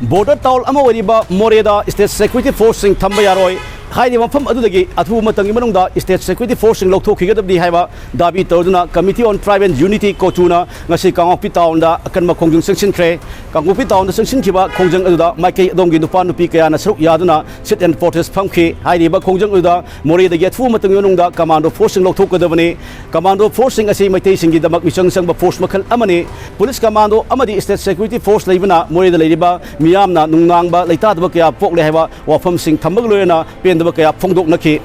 border town ama wariba Moreda state security forcing thamba yaroi haini mafam adudagi athu matangi manungda state security forcing Louthoknaba haiba dabi tawduna committee on tribe and unity kotuna ngasi Kangopi town da akan ma khongjung sanction kre Kangopi town da sanction khiba khongjung aduda maikai adongi nupa nupi kaya na saruk yaduna sit and protest phamkhi haini ba khongjung aduda Moreda gi athu matangi manungda commando forcing Louthoknabani commando forcing asi maitai singi damak misang sang ba force makhal amani police commando amadi state security force leibana Moreda leiriba miyamna nungnang ba leita da kaya pokle haiba wafam sing thambag loyana pen kaya phongdok nakhi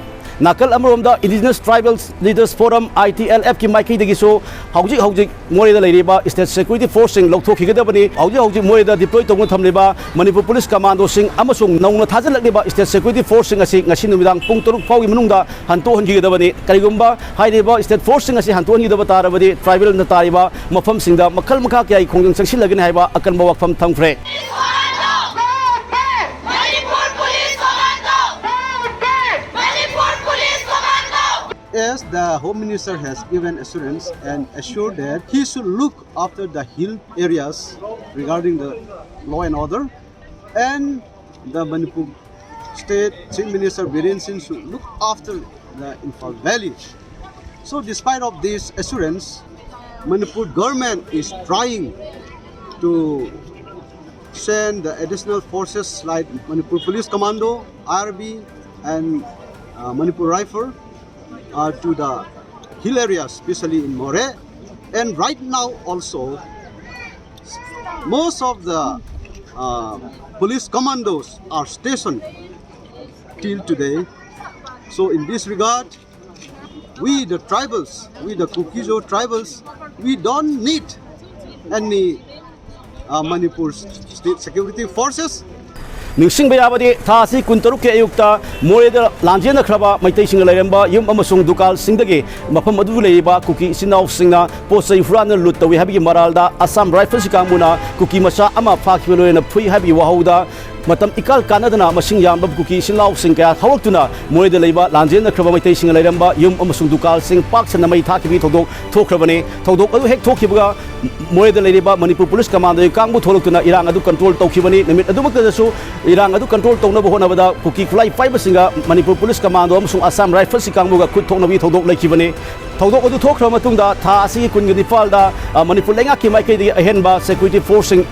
nakal amromda indigenous tribal leaders forum ITLF ki maiki dagi so hauji Moreda leiriba state security forcing Louthoknabani hauji Moreda deploy tong thamleba Manipur police commando sing amasung naungna thajalakliba state security forcing asi ngashi numidang pung 3 faugi manungda hanto hanjigidabani karigumba hairiba state forcing asi hanto hanjidaba tarabadi tribal na tariba mafam singda makhal makha kya khongjang sangsilagin haiba akan bawakfam thamkhre As the Home Minister has given assurance and assured that he should look after the hill areas regarding the law and order, and the Manipur State Chief Minister Biren Singh should look after the Imphal Valley. So despite of this assurance, Manipur government is trying to send the additional forces like Manipur Police Commando, IRB and Manipur Rifle to the hill areas, especially in Moreh. And right now also, most of the police commandos are stationed till today. So in this regard, we the tribals, we the Kukizo tribals, we don't need any Manipur state security forces. Ningsing bayabadi thasi kuntaruk ke ayukta Moreda lanjena khraba maitai singa lairamba yum amasung dukal singdagi mafam adu leiba kuki sinau singna posai furana lut tawi habi maralda Assam Rifles kamuna kuki masa ama phakhiloena phui habi wahauda matam ikal kanadana masing yamba kuki sinau singka hawtuna Moreda leiba lanjena khraba maitai singa lairamba yum amasung dukal sing pak sana mai thakibi thodok thokhrabani thodok adu hek thokhibaga Moreda leiba Manipur Police Commando kangbu tholokuna irang adu control tawkhibani namit adu makadasu irang adu control tawna honabada kuki fly fiber singa Manipur Police Commando amasung Assam Rifles kangbuga khut thoknabi thodok laikhibani thodok adu thokhra matungda tha asi kungi falda Manipur lenga ki mai kai ahenba security forcing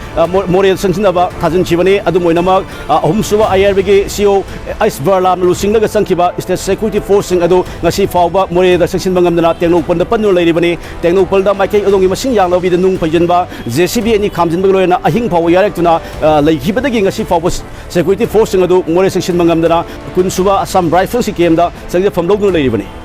Moreda sanjinaba thajin chibani adu moinama ahumsuba IRB CO Ice Barlam lusingnaga sangkiba state security forcing adu ngasi fauba Moreda sanjin bangamdana tengno panda pannu leiribani tengno palda mai kai adongi masing yang labi nung pajenba JCB ani khamjinba loina ahing faw yarektuna leikibadagi ngasi fauba security forcing adu Moreda sanjin bangamdana kunsuba Assam Rifles kemda sangje famlognu leiribani